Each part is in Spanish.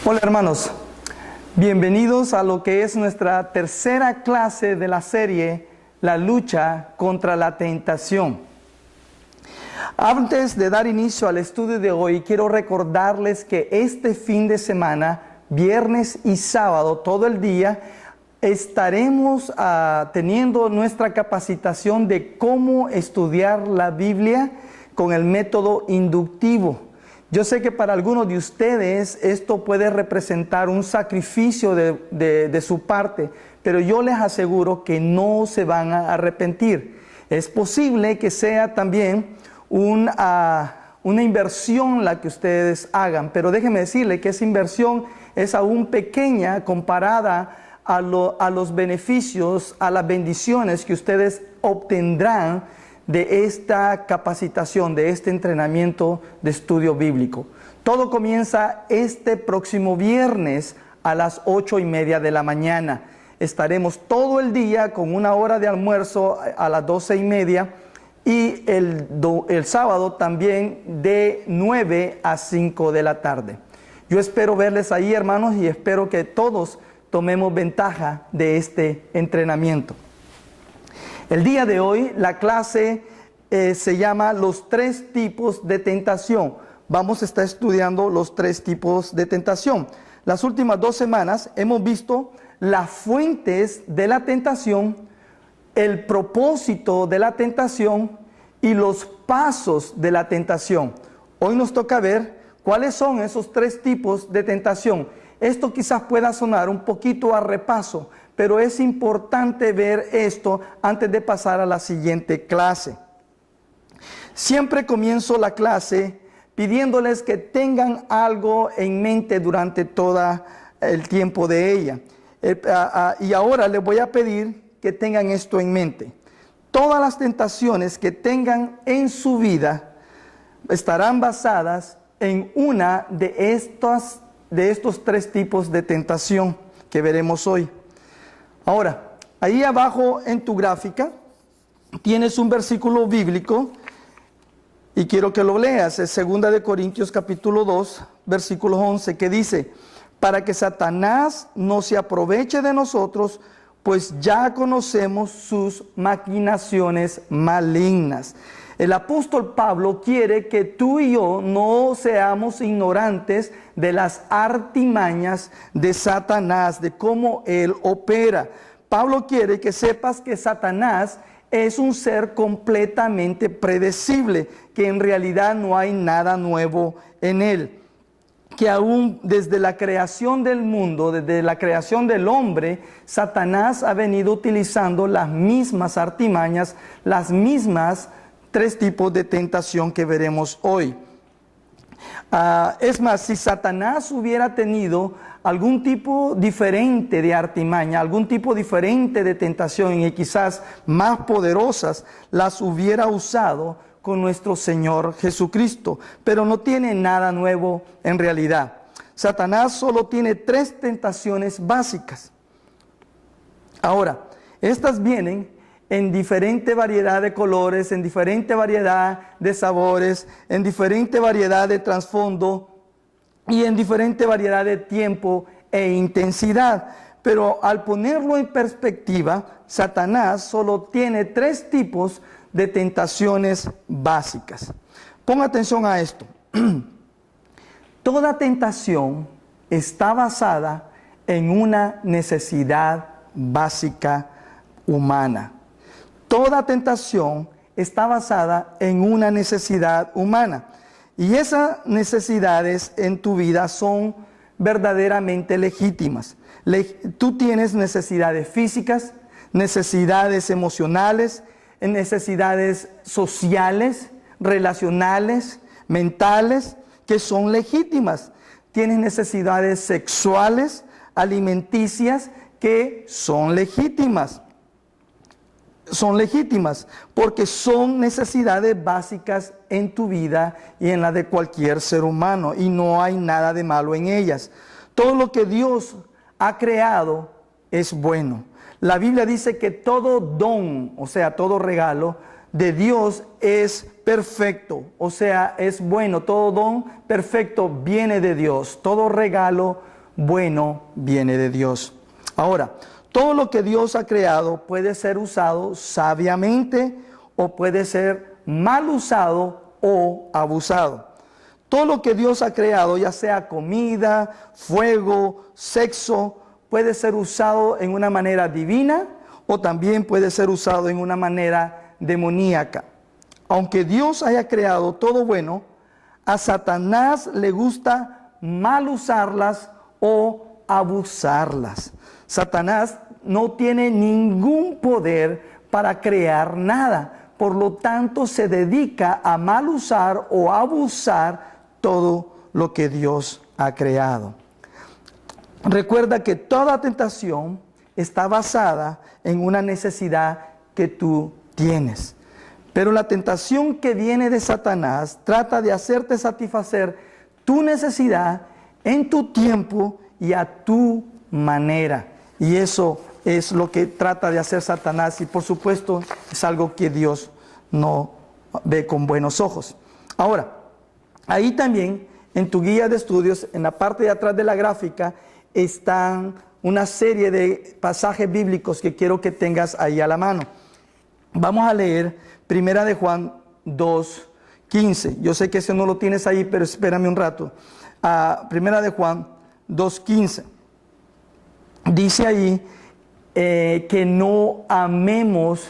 Hola hermanos, bienvenidos a lo que es nuestra tercera clase de la serie La lucha contra la tentación. Antes de dar inicio al estudio de hoy, quiero recordarles que este fin de semana, viernes y sábado, todo el día, estaremos teniendo nuestra capacitación de cómo estudiar la Biblia con el método inductivo. Yo sé que para algunos de ustedes esto puede representar un sacrificio de su parte, pero yo les aseguro que no se van a arrepentir. Es posible que sea también una inversión la que ustedes hagan, pero déjenme decirle que esa inversión es aún pequeña comparada a los beneficios, a las bendiciones que ustedes obtendrán de esta capacitación, de este entrenamiento de estudio bíblico. Todo comienza este próximo viernes a las 8:30 de la mañana. Estaremos todo el día con una hora de almuerzo a las 12:30 y el sábado también de 9 a 5 de la tarde. Yo espero verles ahí, hermanos, y espero que todos tomemos ventaja de este entrenamiento. El día de hoy la clase se llama Los tres tipos de tentación. Vamos a estar estudiando los tres tipos de tentación. Las últimas 2 semanas hemos visto las fuentes de la tentación, el propósito de la tentación y los pasos de la tentación. Hoy nos toca ver cuáles son esos tres tipos de tentación. Esto quizás pueda sonar un poquito a repaso, pero es importante ver esto antes de pasar a la siguiente clase. Siempre comienzo la clase pidiéndoles que tengan algo en mente durante todo el tiempo de ella. Y ahora les voy a pedir que tengan esto en mente. Todas las tentaciones que tengan en su vida estarán basadas en una de estos tres tipos de tentación que veremos hoy. Ahora, ahí abajo en tu gráfica tienes un versículo bíblico y quiero que lo leas. Es 2 Corintios capítulo 2, versículo 11, que dice: para que Satanás no se aproveche de nosotros, pues ya conocemos sus maquinaciones malignas. El apóstol Pablo quiere que tú y yo no seamos ignorantes de las artimañas de Satanás, de cómo él opera. Pablo quiere que sepas que Satanás es un ser completamente predecible, que en realidad no hay nada nuevo en él. Que aún desde la creación del mundo, desde la creación del hombre, Satanás ha venido utilizando las mismas artimañas, las mismas tres tipos de tentación que veremos hoy. Es más, si Satanás hubiera tenido algún tipo diferente de artimaña, algún tipo diferente de tentación y quizás más poderosas, las hubiera usado con nuestro Señor Jesucristo, pero no tiene nada nuevo en realidad. Satanás solo tiene 3 tentaciones básicas. Ahora, estas vienen en diferente variedad de colores, en diferente variedad de sabores, en diferente variedad de trasfondo y en diferente variedad de tiempo e intensidad. Pero al ponerlo en perspectiva, Satanás solo tiene 3 tipos de tentaciones básicas. Ponga atención a esto. Toda tentación está basada en una necesidad básica humana. Toda tentación está basada en una necesidad humana. Y esas necesidades en tu vida son verdaderamente legítimas. Tú tienes necesidades físicas, necesidades emocionales, necesidades sociales, relacionales, mentales, que son legítimas. Tienes necesidades sexuales, alimenticias, que son legítimas. Son legítimas porque son necesidades básicas en tu vida y en la de cualquier ser humano, y no hay nada de malo en ellas. Todo lo que Dios ha creado es bueno. La Biblia dice que todo don, o sea, todo regalo de Dios es perfecto, o sea, es bueno. Todo don perfecto viene de Dios. Todo regalo bueno viene de Dios. Ahora, todo lo que Dios ha creado puede ser usado sabiamente o puede ser mal usado o abusado. Todo lo que Dios ha creado, ya sea comida, fuego, sexo, puede ser usado en una manera divina o también puede ser usado en una manera demoníaca. Aunque Dios haya creado todo bueno, a Satanás le gusta mal usarlas o abusarlas. Satanás no tiene ningún poder para crear nada, por lo tanto se dedica a mal usar o abusar todo lo que Dios ha creado. Recuerda que toda tentación está basada en una necesidad que tú tienes. Pero la tentación que viene de Satanás trata de hacerte satisfacer tu necesidad en tu tiempo y a tu manera. Y eso es lo que trata de hacer Satanás y por supuesto es algo que Dios no ve con buenos ojos. Ahora, ahí también en tu guía de estudios, en la parte de atrás de la gráfica, están una serie de pasajes bíblicos que quiero que tengas ahí a la mano. Vamos a leer Primera de Juan 2:15. Yo sé que ese no lo tienes ahí, pero espérame un rato. Primera de Juan 2:15. Dice ahí que no amemos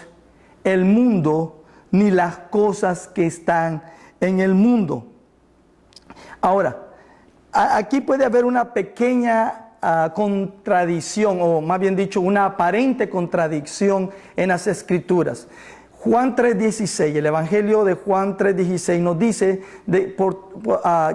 el mundo ni las cosas que están en el mundo. Ahora, aquí puede haber una pequeña contradicción, o más bien dicho, una aparente contradicción en las Escrituras. Juan 3:16, el Evangelio de Juan 3:16 nos dice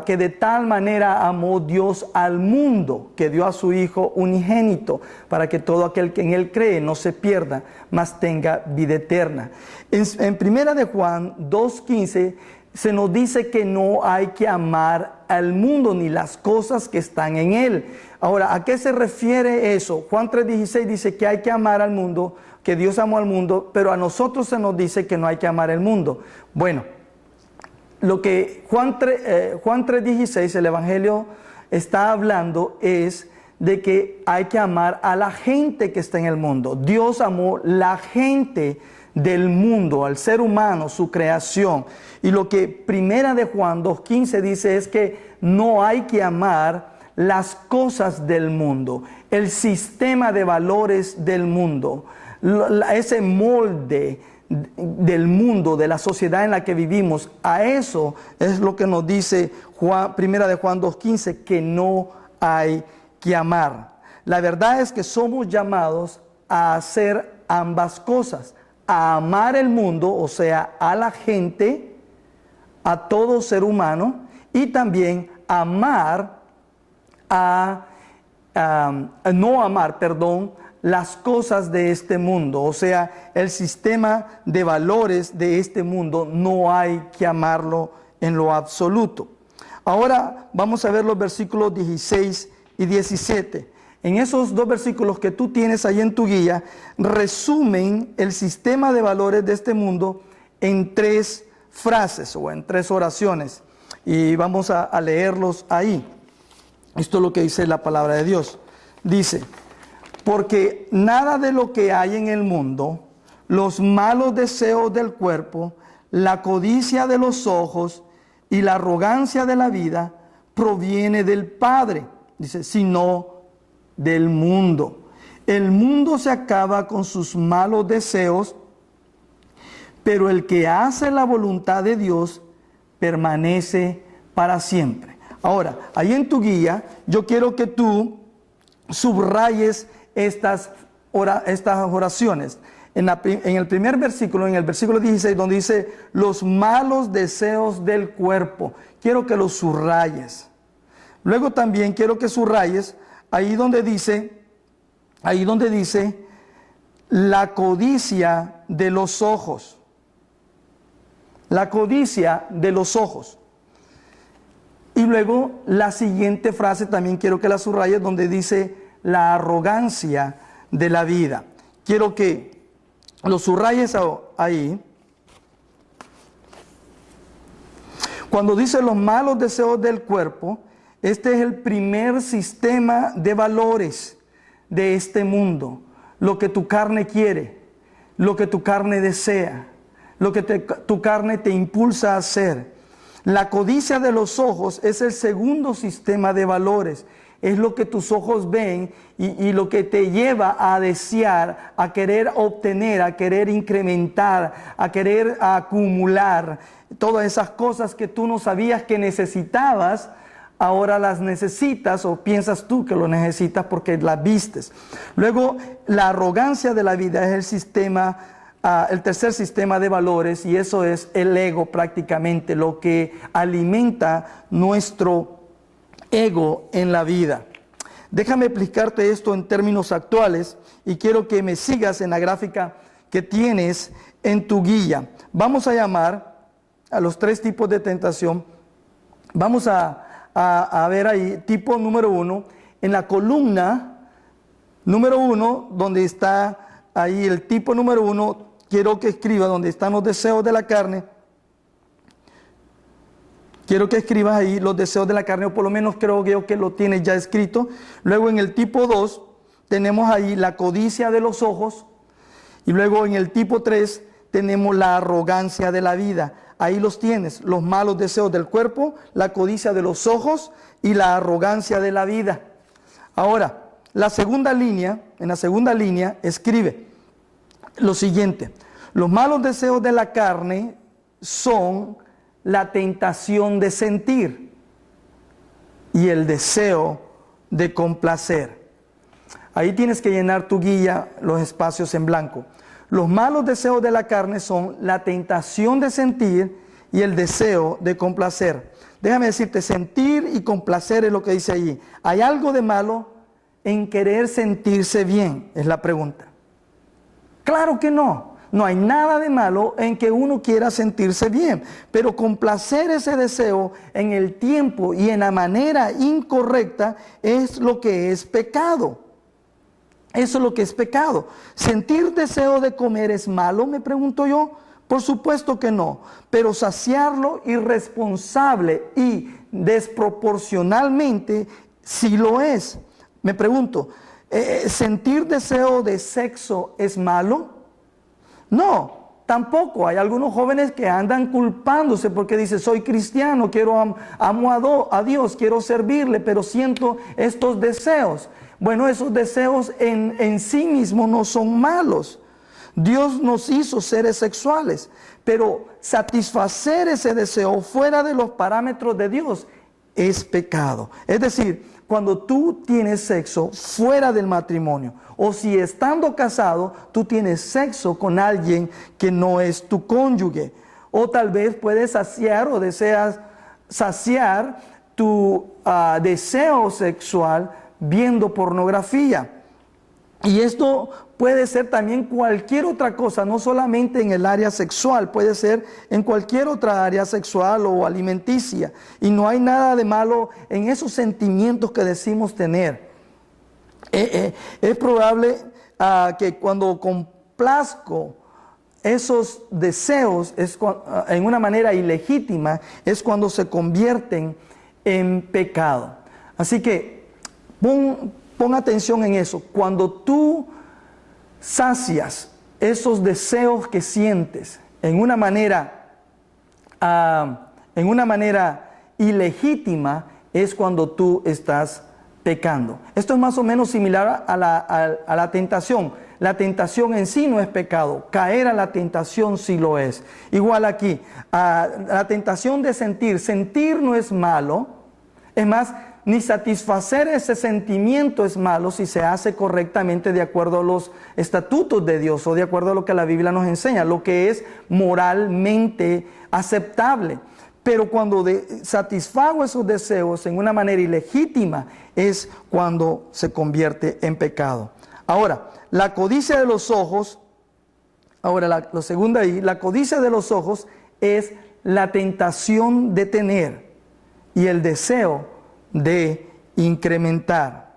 que de tal manera amó Dios al mundo, que dio a su Hijo unigénito, para que todo aquel que en Él cree no se pierda, mas tenga vida eterna. En Primera de Juan 2:15 se nos dice que no hay que amar al mundo ni las cosas que están en él. Ahora, ¿a qué se refiere eso? Juan 3:16 dice que hay que amar al mundo, que Dios amó al mundo, pero a nosotros se nos dice que no hay que amar el mundo. Bueno, lo que Juan 3:16, el Evangelio, está hablando es de que hay que amar a la gente que está en el mundo. Dios amó la gente del mundo, al ser humano, su creación. Y lo que Primera de Juan 2:15 dice es que no hay que amar las cosas del mundo, el sistema de valores del mundo, ese molde del mundo, de la sociedad en la que vivimos. A eso es lo que nos dice Primera de Juan 2:15, que no hay que amar. La verdad es que somos llamados a hacer ambas cosas, a amar el mundo, o sea, a la gente, a todo ser humano, y también amar no amar, las cosas de este mundo, o sea, el sistema de valores de este mundo no hay que amarlo en lo absoluto. Ahora vamos a ver los versículos 16 y 17. En esos dos versículos que tú tienes ahí en tu guía, resumen el sistema de valores de este mundo en 3 frases o en 3 oraciones. Y vamos a leerlos ahí. Esto es lo que dice la palabra de Dios. Dice: porque nada de lo que hay en el mundo, los malos deseos del cuerpo, la codicia de los ojos y la arrogancia de la vida, proviene del Padre, dice, sino del mundo. El mundo se acaba con sus malos deseos, pero el que hace la voluntad de Dios permanece para siempre. Ahora, ahí en tu guía, yo quiero que tú subrayes estas oraciones. En el primer versículo, en el versículo 16, donde dice los malos deseos del cuerpo, quiero que los subrayes. Luego también quiero que subrayes ahí donde dice la codicia de los ojos. La codicia de los ojos. Y luego la siguiente frase también quiero que la subrayes, donde dice la arrogancia de la vida. Quiero que lo subrayes ahí. Cuando dice los malos deseos del cuerpo, Este es el primer sistema de valores de este mundo. Lo que tu carne quiere, lo que tu carne desea, lo que tu carne te impulsa a hacer. La codicia de los ojos es el segundo sistema de valores. Es lo que tus ojos ven y lo que te lleva a desear, a querer obtener, a querer incrementar, a querer acumular. Todas esas cosas que tú no sabías que necesitabas, ahora las necesitas o piensas tú que lo necesitas porque las vistes. Luego, la arrogancia de la vida es el tercer sistema de valores, y eso es el ego prácticamente, lo que alimenta nuestro ego en la vida. Déjame explicarte esto en términos actuales y quiero que me sigas en la gráfica que tienes en tu guía. Vamos a llamar a los tres tipos de tentación. Vamos a ver ahí, tipo número 1, en la columna número 1, donde está ahí el tipo número 1, quiero que escriba donde están los deseos de la carne. Quiero que escribas ahí los deseos de la carne, o por lo menos creo yo que lo tienes ya escrito. Luego en el tipo 2 tenemos ahí la codicia de los ojos. Y luego en el tipo 3 tenemos la arrogancia de la vida. Ahí los tienes, los malos deseos del cuerpo, la codicia de los ojos y la arrogancia de la vida. Ahora, en la segunda línea escribe lo siguiente: los malos deseos de la carne son la tentación de sentir y el deseo de complacer. Ahí tienes que llenar tu guía, los espacios en blanco. Los malos deseos de la carne son la tentación de sentir y el deseo de complacer. Déjame decirte, sentir y complacer es lo que dice allí. ¿Hay algo de malo en querer sentirse bien? Es la pregunta. Claro que no. No hay nada de malo en que uno quiera sentirse bien, pero complacer ese deseo en el tiempo y en la manera incorrecta es lo que es pecado. Eso es lo que es pecado. ¿Sentir deseo de comer es malo, me pregunto yo? Por supuesto que no, pero saciarlo irresponsable y desproporcionalmente sí lo es. Me pregunto, ¿sentir deseo de sexo es malo? No, tampoco. Hay algunos jóvenes que andan culpándose porque dicen, soy cristiano, amo a Dios, quiero servirle, pero siento estos deseos. Bueno, esos deseos en sí mismos no son malos. Dios nos hizo seres sexuales, pero satisfacer ese deseo fuera de los parámetros de Dios es pecado. Es decir, cuando tú tienes sexo fuera del matrimonio, o si estando casado, tú tienes sexo con alguien que no es tu cónyuge, o tal vez puedes saciar o deseas saciar tu deseo sexual viendo pornografía. Y esto puede ser también cualquier otra cosa, no solamente en el área sexual, puede ser en cualquier otra área sexual o alimenticia. Y no hay nada de malo en esos sentimientos que decimos tener. Es probable que cuando complazco esos deseos en una manera ilegítima, es cuando se convierten en pecado. Así que pon atención en eso. Cuando tú sacias esos deseos que sientes en una manera ilegítima, es cuando tú estás pecando. Esto es más o menos similar a la tentación. La tentación en sí no es pecado, caer a la tentación sí lo es. Igual aquí, la tentación de sentir no es malo. Es más, ni satisfacer ese sentimiento es malo si se hace correctamente de acuerdo a los estatutos de Dios o de acuerdo a lo que la Biblia nos enseña, lo que es moralmente aceptable. Pero cuando satisfago esos deseos en una manera ilegítima es cuando se convierte en pecado. Ahora, la codicia de los ojos, lo segundo ahí, la codicia de los ojos es la tentación de tener y el deseo de incrementar.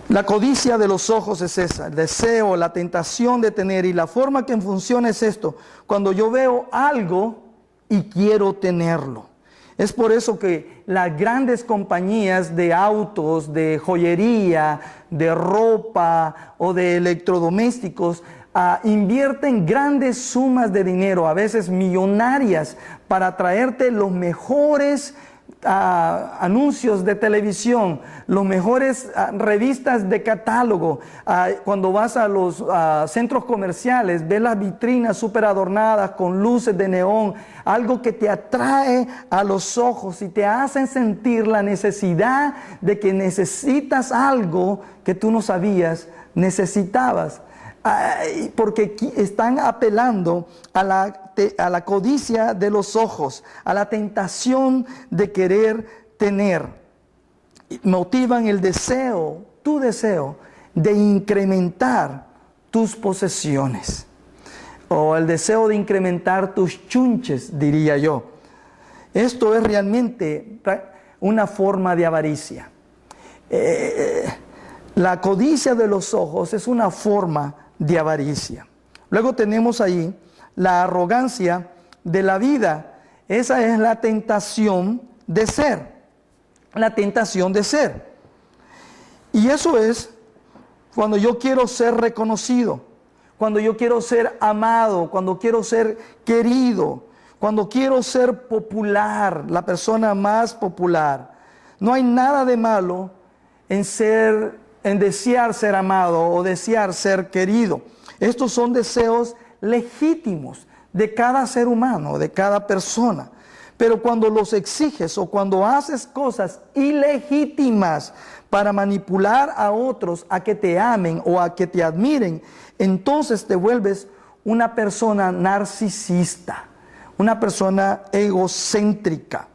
La codicia de los ojos es esa, el deseo, la tentación de tener, y la forma que funciona es esto. Cuando yo veo algo y quiero tenerlo. Es por eso que las grandes compañías de autos, de joyería, de ropa o de electrodomésticos invierten grandes sumas de dinero, a veces millonarias, para traerte los mejores anuncios de televisión, los mejores revistas de catálogo. Cuando vas a los centros comerciales, ves las vitrinas súper adornadas con luces de neón, algo que te atrae a los ojos y te hacen sentir la necesidad de que necesitas algo que tú no sabías necesitabas. Porque están apelando a la codicia de los ojos, a la tentación de querer tener. Motivan el deseo, tu deseo, de incrementar tus posesiones. O el deseo de incrementar tus chunches, diría yo. Esto es realmente una forma de avaricia. La codicia de los ojos es una forma de avaricia. Luego tenemos ahí la arrogancia de la vida. Esa es la tentación de ser. La tentación de ser. Y eso es cuando yo quiero ser reconocido, cuando yo quiero ser amado, cuando quiero ser querido, cuando quiero ser popular, la persona más popular. No hay nada de malo en desear ser amado o desear ser querido. Estos son deseos legítimos de cada ser humano, de cada persona. Pero cuando los exiges o cuando haces cosas ilegítimas para manipular a otros a que te amen o a que te admiren, entonces te vuelves una persona narcisista, una persona egocéntrica.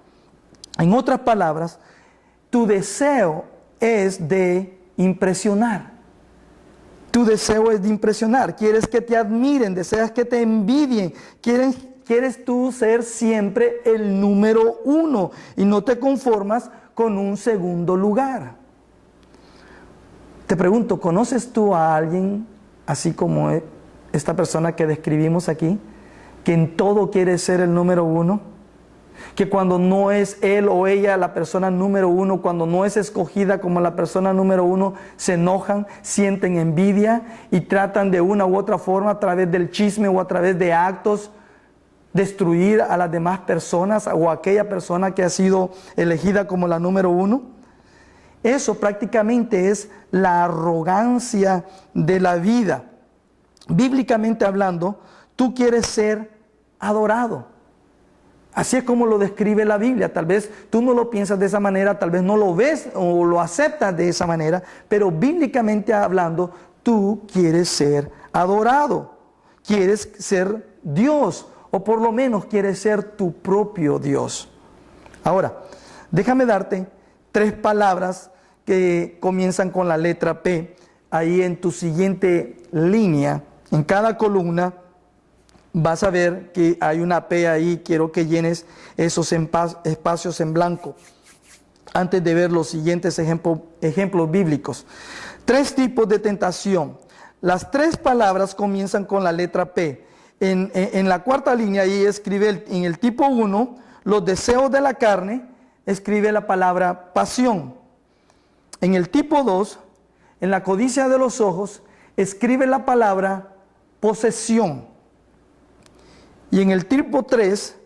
En otras palabras, tu deseo es de impresionar. Tu deseo es de impresionar. Quieres que te admiren, deseas que te envidien. Quieres tú ser siempre el número uno y no te conformas con un segundo lugar. Te pregunto, ¿conoces tú a alguien así como esta persona que describimos aquí? Que en todo quiere ser el número uno. Que cuando no es él o ella la persona número uno, cuando no es escogida como la persona número uno, se enojan, sienten envidia y tratan de una u otra forma, a través del chisme o a través de actos, destruir a las demás personas o a aquella persona que ha sido elegida como la número uno. Eso prácticamente es la arrogancia de la vida. Bíblicamente hablando, tú quieres ser adorado. Así es como lo describe la Biblia. Tal vez tú no lo piensas de esa manera, tal vez no lo ves o lo aceptas de esa manera, pero bíblicamente hablando, tú quieres ser adorado, quieres ser Dios, o por lo menos quieres ser tu propio Dios. Ahora, déjame darte 3 palabras que comienzan con la letra P. Ahí en tu siguiente línea, en cada columna, vas a ver que hay una P ahí. Quiero que llenes esos espacios en blanco antes de ver los siguientes ejemplos bíblicos. 3 tipos de tentación. Las 3 palabras comienzan con la letra P. En la cuarta línea ahí escribe en el tipo 1, los deseos de la carne, escribe la palabra pasión. En el tipo 2, en la codicia de los ojos, escribe la palabra posesión. Y en el tipo 3,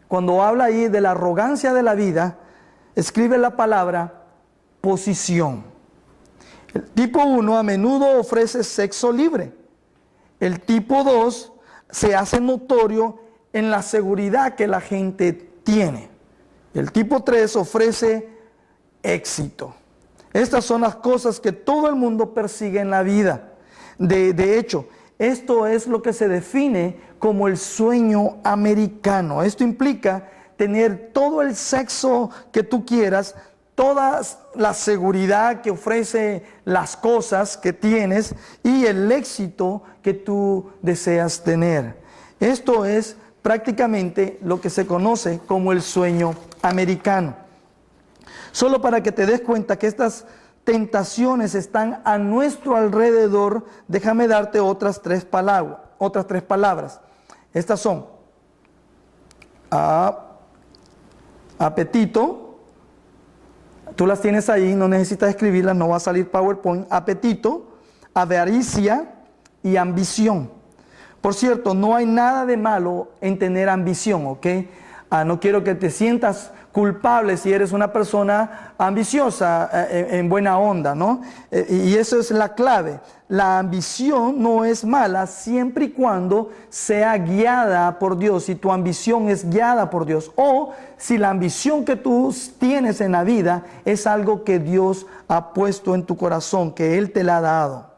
cuando habla ahí de la arrogancia de la vida, escribe la palabra posición. El tipo 1 a menudo ofrece sexo libre. El tipo 2 se hace notorio en la seguridad que la gente tiene. El tipo 3 ofrece éxito. Estas son las cosas que todo el mundo persigue en la vida. De hecho, esto es lo que se define como el sueño americano. Esto implica tener todo el sexo que tú quieras, toda la seguridad que ofrece las cosas que tienes y el éxito que tú deseas tener. Esto es prácticamente lo que se conoce como el sueño americano. Solo para que te des cuenta que estas tentaciones están a nuestro alrededor, déjame darte otras tres palabras. Estas son apetito, tú las tienes ahí, no necesitas escribirlas, no va a salir PowerPoint. Apetito, avaricia y ambición. Por cierto, no hay nada de malo en tener ambición, ¿ok? No quiero que te sientas culpable si eres una persona ambiciosa, en buena onda, ¿no? Y eso es la clave. La ambición no es mala siempre y cuando sea guiada por Dios, si tu ambición es guiada por Dios, o si la ambición que tú tienes en la vida es algo que Dios ha puesto en tu corazón, que Él te la ha dado.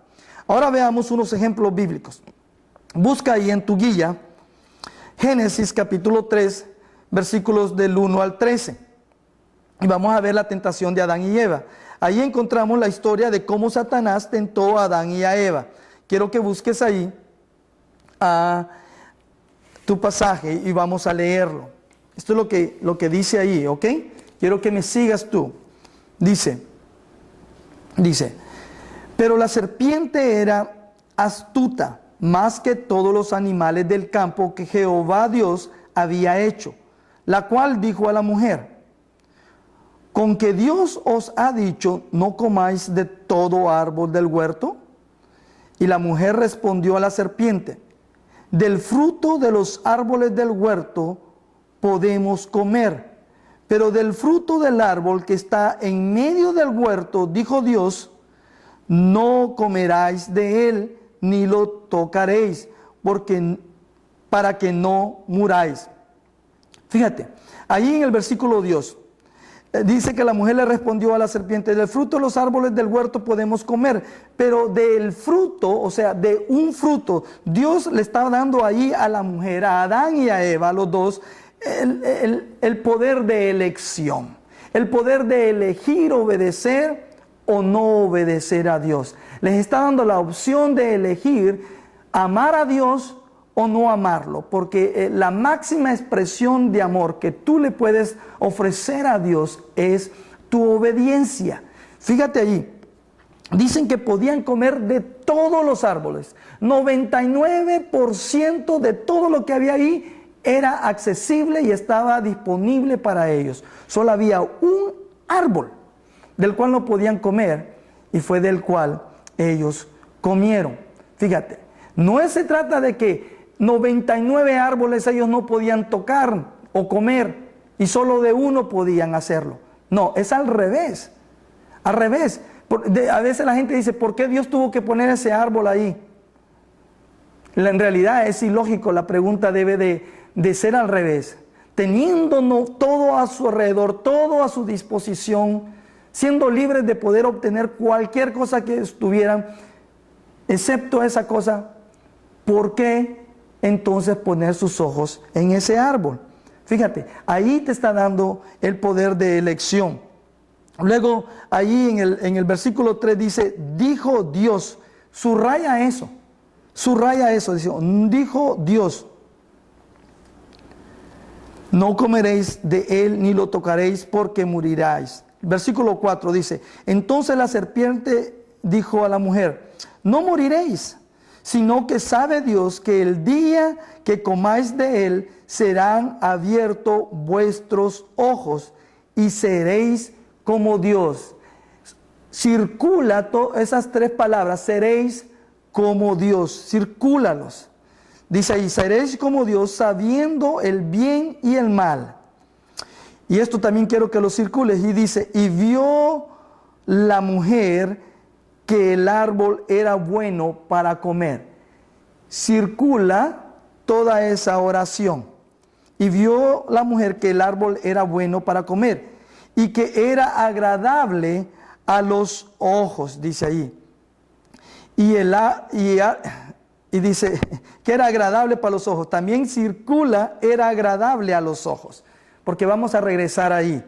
Ahora veamos unos ejemplos bíblicos. Busca ahí en tu guía Génesis capítulo 3, versículos del 1 al 13. Y vamos a ver la tentación de Adán y Eva. Ahí encontramos la historia de cómo Satanás tentó a Adán y a Eva. Quiero que busques ahí tu pasaje y vamos a leerlo. Esto es lo que dice ahí, ¿ok? Quiero que me sigas tú. Dice, pero la serpiente era astuta más que todos los animales del campo que Jehová Dios había hecho, la cual dijo a la mujer: ¿con que Dios os ha dicho, no comáis de todo árbol del huerto? Y la mujer respondió a la serpiente: del fruto de los árboles del huerto podemos comer, pero del fruto del árbol que está en medio del huerto, dijo Dios, no comeráis de él, ni lo tocaréis, para que no muráis. Fíjate, ahí en el versículo 2, dice que la mujer le respondió a la serpiente: del fruto de los árboles del huerto podemos comer, pero del fruto, o sea, de un fruto, Dios le estaba dando ahí a la mujer, a Adán y a Eva, a los dos, el poder de elección, el poder de elegir obedecer o no obedecer a Dios. Les está dando la opción de elegir amar a Dios o no amarlo, porque la máxima expresión de amor que tú le puedes ofrecer a Dios es tu obediencia. Fíjate allí, dicen que podían comer de todos los árboles. 99% de todo lo que había ahí era accesible y estaba disponible para ellos. Solo había un árbol del cual no podían comer y fue del cual ellos comieron. Fíjate, no se trata de que 99 árboles ellos no podían tocar o comer y solo de uno podían hacerlo. No, es al revés. Al revés. A veces la gente dice: ¿por qué Dios tuvo que poner ese árbol ahí? En realidad es ilógico. La pregunta debe de ser al revés. Teniendo todo a su alrededor, todo a su disposición, siendo libres de poder obtener cualquier cosa que estuvieran, excepto esa cosa, ¿por qué entonces poner sus ojos en ese árbol? Fíjate, ahí te está dando el poder de elección. Luego, ahí en el versículo 3 dice: dijo Dios. Subraya eso, dice, dijo Dios: no comeréis de él ni lo tocaréis porque moriráis. Versículo 4 dice: entonces la serpiente dijo a la mujer: no moriréis, sino que sabe Dios que el día que comáis de él serán abiertos vuestros ojos y seréis como Dios. Circula esas tres palabras: seréis como Dios, circúlalos. Dice ahí: seréis como Dios, sabiendo el bien y el mal. Y esto también quiero que lo circules. Y dice: y vio la mujer que el árbol era bueno para comer. Circula toda esa oración. Y vio la mujer que el árbol era bueno para comer y que era agradable a los ojos, dice ahí. Y dice que era agradable para los ojos. También circula, era agradable a los ojos, porque vamos a regresar ahí.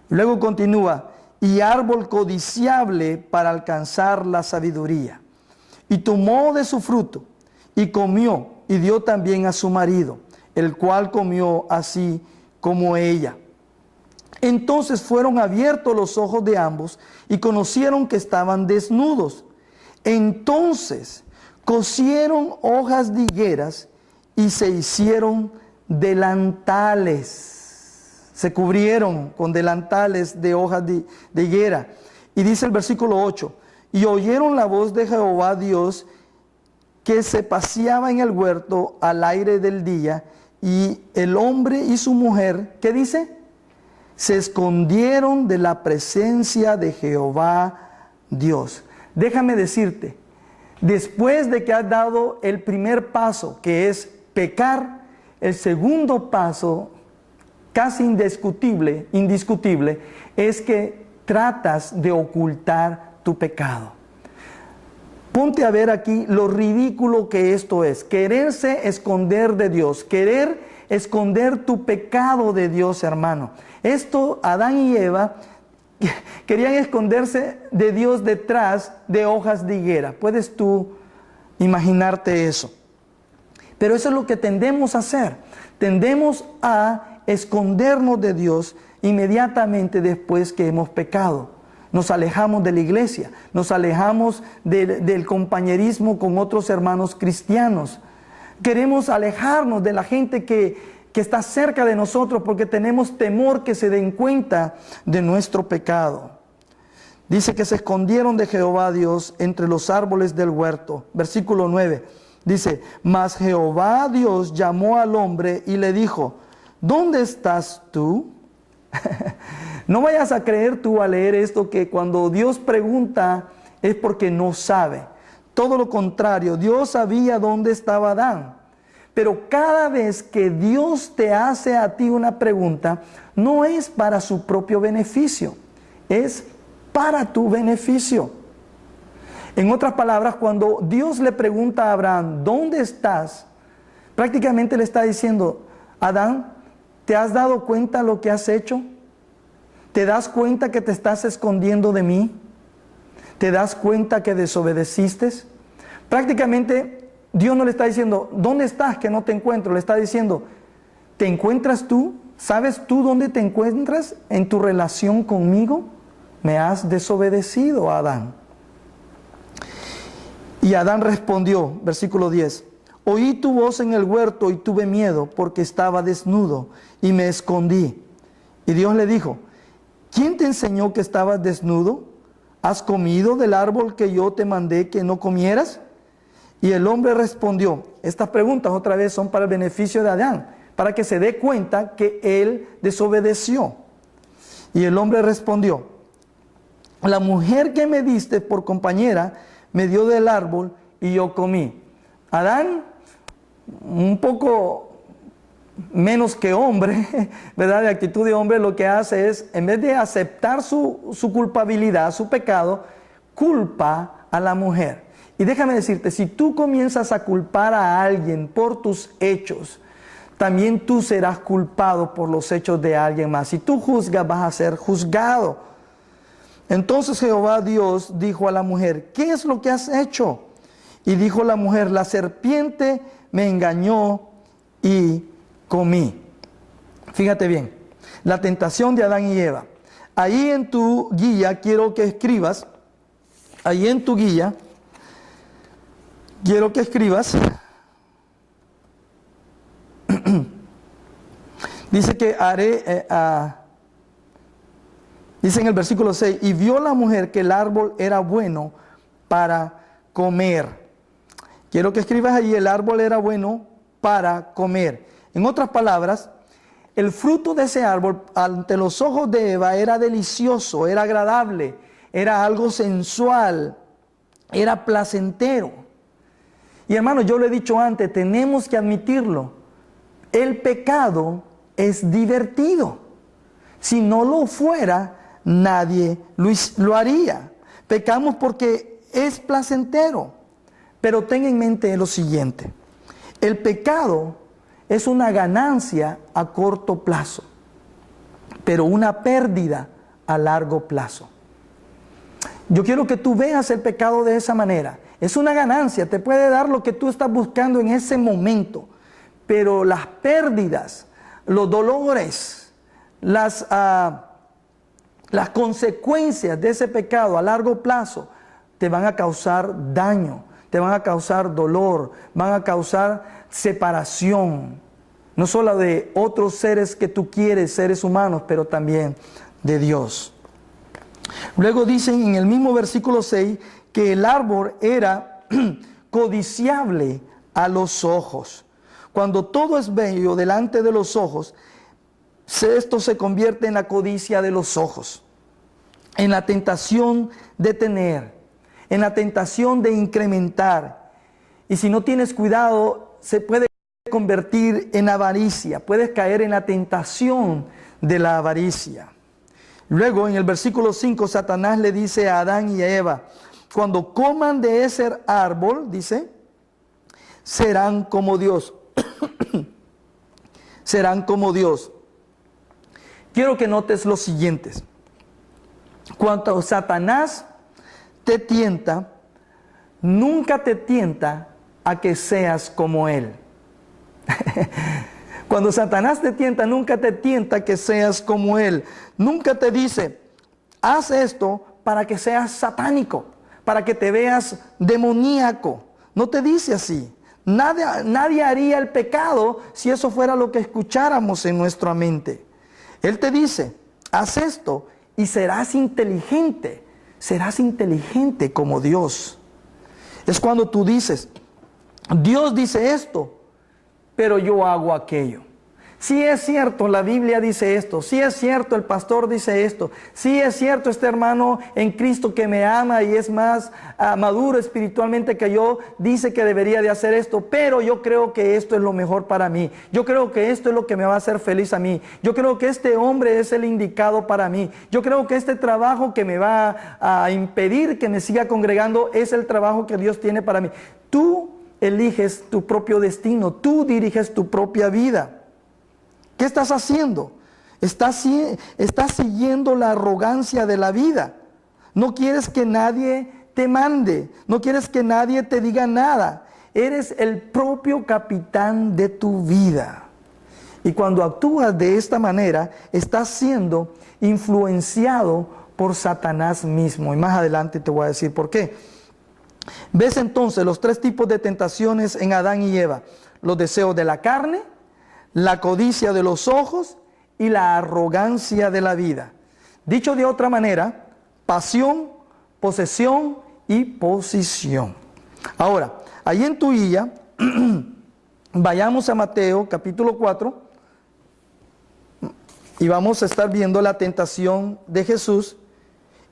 Luego continúa: y árbol codiciable para alcanzar la sabiduría. Y tomó de su fruto y comió y dio también a su marido, el cual comió así como ella. Entonces fueron abiertos los ojos de ambos y conocieron que estaban desnudos. Entonces cosieron hojas de higueras y se hicieron delantales. Se cubrieron con delantales de hojas de higuera. Y dice el versículo 8, y oyeron la voz de Jehová Dios que se paseaba en el huerto al aire del día, y el hombre y su mujer, ¿qué dice? Se escondieron de la presencia de Jehová Dios. Déjame decirte, después de que has dado el primer paso, que es pecar, el segundo paso, casi indiscutible, es que tratas de ocultar tu pecado. Ponte a ver aquí lo ridículo que esto es. Quererse esconder de Dios, querer esconder tu pecado de Dios, hermano. Esto, Adán y Eva querían esconderse de Dios detrás de hojas de higuera. ¿Puedes tú imaginarte eso? Pero eso es lo que tendemos a hacer. Tendemos a escondernos de Dios inmediatamente después que hemos pecado. Nos alejamos de la iglesia, nos alejamos del compañerismo con otros hermanos cristianos. Queremos alejarnos de la gente que está cerca de nosotros porque tenemos temor que se den cuenta de nuestro pecado. Dice que se escondieron de Jehová Dios entre los árboles del huerto. Versículo 9. Dice, mas Jehová Dios llamó al hombre y le dijo, ¿dónde estás tú? No vayas a creer tú al leer esto que cuando Dios pregunta es porque no sabe. Todo lo contrario, Dios sabía dónde estaba Adán. Pero cada vez que Dios te hace a ti una pregunta, no es para su propio beneficio, es para tu beneficio. En otras palabras, cuando Dios le pregunta a Abraham, ¿dónde estás? Prácticamente le está diciendo, Adán, ¿te has dado cuenta lo que has hecho? ¿Te das cuenta que te estás escondiendo de mí? ¿Te das cuenta que desobedeciste? Prácticamente Dios no le está diciendo, ¿dónde estás que no te encuentro? Le está diciendo, ¿te encuentras tú? ¿Sabes tú dónde te encuentras en tu relación conmigo? Me has desobedecido, Adán. Y Adán respondió, versículo 10, oí tu voz en el huerto y tuve miedo porque estaba desnudo y me escondí. Y Dios le dijo, ¿quién te enseñó que estabas desnudo? ¿Has comido del árbol que yo te mandé que no comieras? Y el hombre respondió, estas preguntas otra vez son para el beneficio de Adán, para que se dé cuenta que él desobedeció. Y el hombre respondió, la mujer que me diste por compañera me dio del árbol y yo comí. Adán, un poco menos que hombre, ¿verdad? De actitud de hombre, lo que hace es, en vez de aceptar su culpabilidad, su pecado, culpa a la mujer. Y déjame decirte, si tú comienzas a culpar a alguien por tus hechos, también tú serás culpado por los hechos de alguien más. Si tú juzgas, vas a ser juzgado. Entonces Jehová Dios dijo a la mujer, ¿qué es lo que has hecho? Y dijo la mujer, la serpiente me engañó y comí. Fíjate bien, la tentación de Adán y Eva. Ahí en tu guía quiero que escribas, dice que dice en el versículo 6, y vio la mujer que el árbol era bueno para comer. Quiero que escribas ahí, el árbol era bueno para comer. En otras palabras, el fruto de ese árbol ante los ojos de Eva era delicioso, era agradable, era algo sensual, era placentero. Y hermano, yo lo he dicho antes, tenemos que admitirlo. El pecado es divertido. Si no lo fuera, nadie lo haría. Pecamos porque es placentero. Pero ten en mente lo siguiente. El pecado es una ganancia a corto plazo, pero una pérdida a largo plazo. Yo quiero que tú veas el pecado de esa manera. Es una ganancia, te puede dar lo que tú estás buscando en ese momento, pero las pérdidas, los dolores, las consecuencias de ese pecado a largo plazo te van a causar daño, te van a causar dolor, van a causar separación. no solo de otros seres que tú quieres, seres humanos, pero también de Dios. Luego dicen en el mismo versículo 6 que el árbol era codiciable a los ojos. Cuando todo es bello delante de los ojos, esto se convierte en la codicia de los ojos, en la tentación de tener, en la tentación de incrementar. Y si no tienes cuidado, se puede convertir en avaricia, puedes caer en la tentación de la avaricia. Luego en el versículo 5, Satanás le dice a Adán y a Eva, cuando coman de ese árbol, dice, serán como Dios. Serán como Dios. Quiero que notes lo siguiente. Cuando Satanás te tienta, nunca te tienta a que seas como él. Cuando Satanás te tienta, nunca te tienta que seas como él. Nunca te dice, haz esto para que seas satánico, para que te veas demoníaco. No te dice así. Nadie haría el pecado si eso fuera lo que escucháramos en nuestra mente. Él te dice, haz esto y serás inteligente como Dios. Es cuando tú dices, Dios dice esto, pero yo hago aquello. Sí es cierto, la Biblia dice esto, sí es cierto, el pastor dice esto, sí es cierto, este hermano en Cristo que me ama y es más maduro espiritualmente que yo, dice que debería de hacer esto, pero yo creo que esto es lo mejor para mí, yo creo que esto es lo que me va a hacer feliz a mí, yo creo que este hombre es el indicado para mí, yo creo que este trabajo que me va a impedir que me siga congregando es el trabajo que Dios tiene para mí. Tú eliges tu propio destino, tú diriges tu propia vida. ¿Qué estás haciendo? Estás siguiendo la arrogancia de la vida. No quieres que nadie te mande, no quieres que nadie te diga nada. Eres el propio capitán de tu vida. Y cuando actúas de esta manera, estás siendo influenciado por Satanás mismo. Y más adelante te voy a decir por qué. ¿Ves entonces los tres tipos de tentaciones en Adán y Eva? Los deseos de la carne, la codicia de los ojos y la arrogancia de la vida. Dicho de otra manera, pasión, posesión y posición. Ahora, ahí en tu guía, vayamos a Mateo capítulo 4 y vamos a estar viendo la tentación de Jesús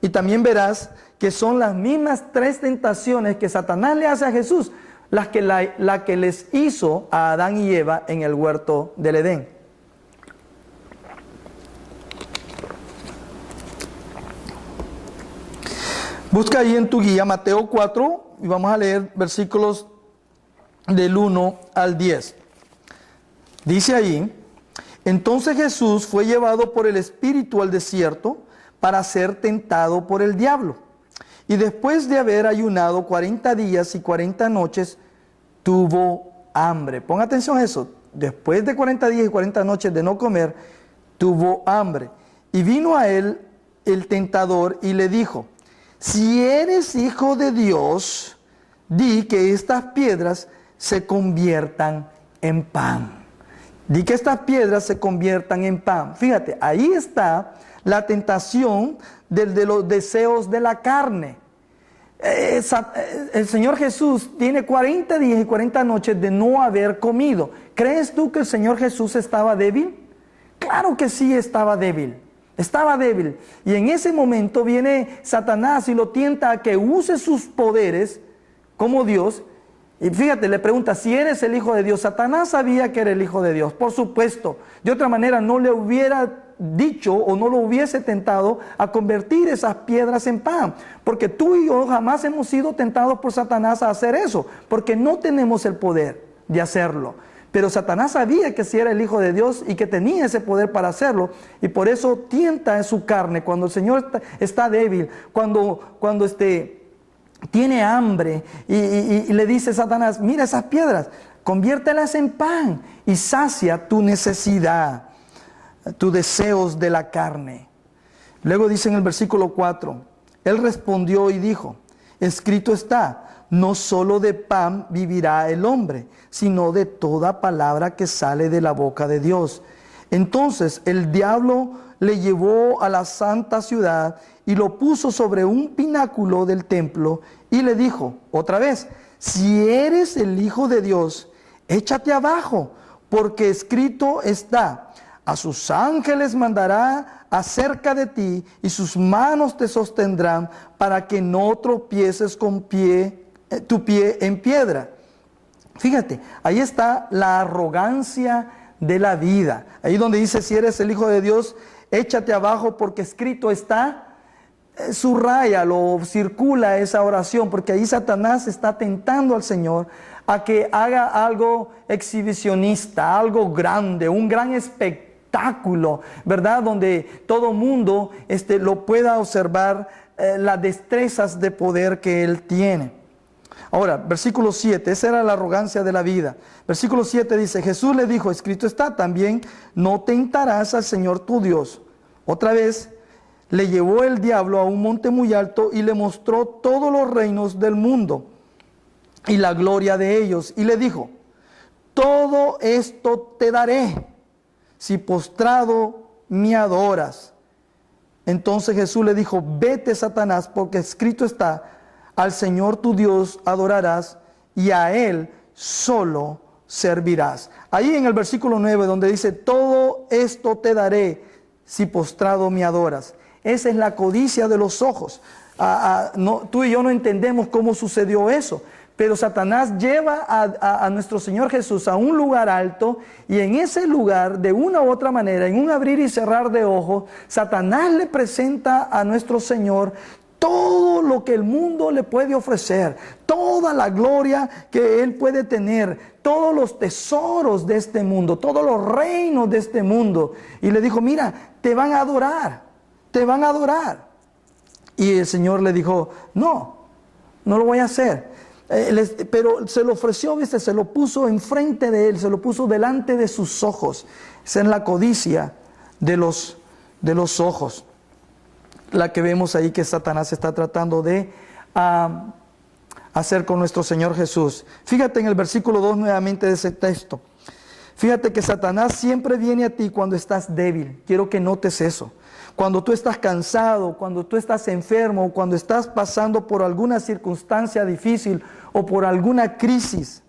y también verás que son las mismas tres tentaciones que Satanás le hace a Jesús, la que les hizo a Adán y Eva en el huerto del Edén. Busca ahí en tu guía Mateo 4 y vamos a leer versículos del 1 al 10. Dice ahí, entonces Jesús fue llevado por el Espíritu al desierto para ser tentado por el diablo. Y después de haber ayunado 40 días y 40 noches, tuvo hambre. Pon atención a eso. Después de 40 días y 40 noches de no comer, tuvo hambre. Y vino a él el tentador y le dijo, si eres hijo de Dios, di que estas piedras se conviertan en pan. Di que estas piedras se conviertan en pan. Fíjate, ahí está la tentación de los deseos de la carne. El Señor Jesús tiene 40 días y 40 noches de no haber comido. ¿Crees tú que el Señor Jesús estaba débil? Claro que sí estaba débil. Estaba débil. Y en ese momento viene Satanás y lo tienta a que use sus poderes como Dios. Y fíjate, le pregunta, si eres el Hijo de Dios. Satanás sabía que era el Hijo de Dios, por supuesto. De otra manera no le hubiera dicho o no lo hubiese tentado a convertir esas piedras en pan. Porque tú y yo jamás hemos sido tentados por Satanás a hacer eso, porque no tenemos el poder de hacerlo. Pero Satanás sabía que sí era el Hijo de Dios y que tenía ese poder para hacerlo, y por eso tienta en su carne cuando el Señor está débil, cuando tiene hambre y le dice a Satanás, mira esas piedras, conviértelas en pan y sacia tu necesidad, tus deseos de la carne. Luego dice en el versículo 4, él respondió y dijo, escrito está, no solo de pan vivirá el hombre, sino de toda palabra que sale de la boca de Dios. Entonces el diablo le llevó a la santa ciudad y lo puso sobre un pináculo del templo y le dijo otra vez: si eres el Hijo de Dios, échate abajo, porque escrito está: a sus ángeles mandará acerca de ti y sus manos te sostendrán para que no tropieces con tu pie en piedra. Fíjate, ahí está la arrogancia de la vida. Ahí donde dice: si eres el Hijo de Dios, échate abajo porque escrito está. Subraya, circula esa oración, porque ahí Satanás está tentando al Señor a que haga algo exhibicionista, algo grande, un gran espectáculo, ¿verdad? Donde todo mundo lo pueda observar, las destrezas de poder que él tiene. Ahora, versículo 7, esa era la arrogancia de la vida. Versículo 7 dice: Jesús le dijo: escrito está también, no tentarás al Señor tu Dios. Otra vez, le llevó el diablo a un monte muy alto y le mostró todos los reinos del mundo y la gloria de ellos. Y le dijo: todo esto te daré si postrado me adoras. Entonces Jesús le dijo: vete, Satanás, porque escrito está: al Señor tu Dios adorarás y a Él solo servirás. Ahí en el versículo 9 donde dice: todo esto te daré si postrado me adoras. Esa es la codicia de los ojos. Tú y yo no entendemos cómo sucedió eso, pero Satanás lleva a nuestro Señor Jesús a un lugar alto, y en ese lugar, de una u otra manera, en un abrir y cerrar de ojos, Satanás le presenta a nuestro Señor todo lo que el mundo le puede ofrecer, toda la gloria que Él puede tener, todos los tesoros de este mundo, todos los reinos de este mundo. Y le dijo: mira, te van a adorar. Te van a adorar. Y el Señor le dijo: no lo voy a hacer. Pero se lo ofreció, ¿viste? Se lo puso enfrente de él, se lo puso delante de sus ojos. Esa es la codicia de los ojos, la que vemos ahí que Satanás está tratando de hacer con nuestro Señor Jesús. Fíjate en el versículo 2 nuevamente de ese texto. Fíjate que Satanás siempre viene a ti cuando estás débil. Quiero que notes eso. Cuando tú estás cansado, cuando tú estás enfermo, cuando estás pasando por alguna circunstancia difícil o por alguna crisis.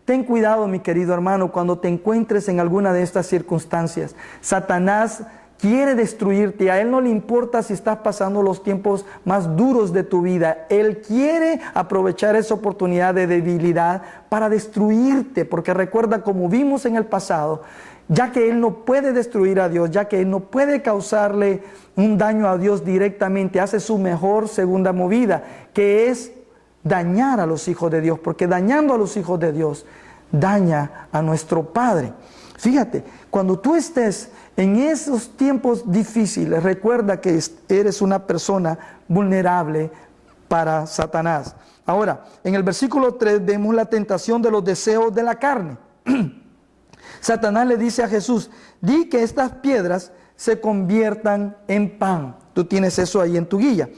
Ten cuidado, mi querido hermano, cuando te encuentres en alguna de estas circunstancias. Satanás quiere destruirte. A él no le importa si estás pasando los tiempos más duros de tu vida. Él quiere aprovechar esa oportunidad de debilidad para destruirte. Porque recuerda, como vimos en el pasado, ya que él no puede destruir a Dios, ya que él no puede causarle un daño a Dios directamente, hace su mejor segunda movida, que es dañar a los hijos de Dios, porque dañando a los hijos de Dios, daña a nuestro Padre. Fíjate, cuando tú estés en esos tiempos difíciles, recuerda que eres una persona vulnerable para Satanás. Ahora, en el versículo 3 vemos la tentación de los deseos de la carne. Satanás le dice a Jesús: di que estas piedras se conviertan en pan. Tú tienes eso ahí en tu guía.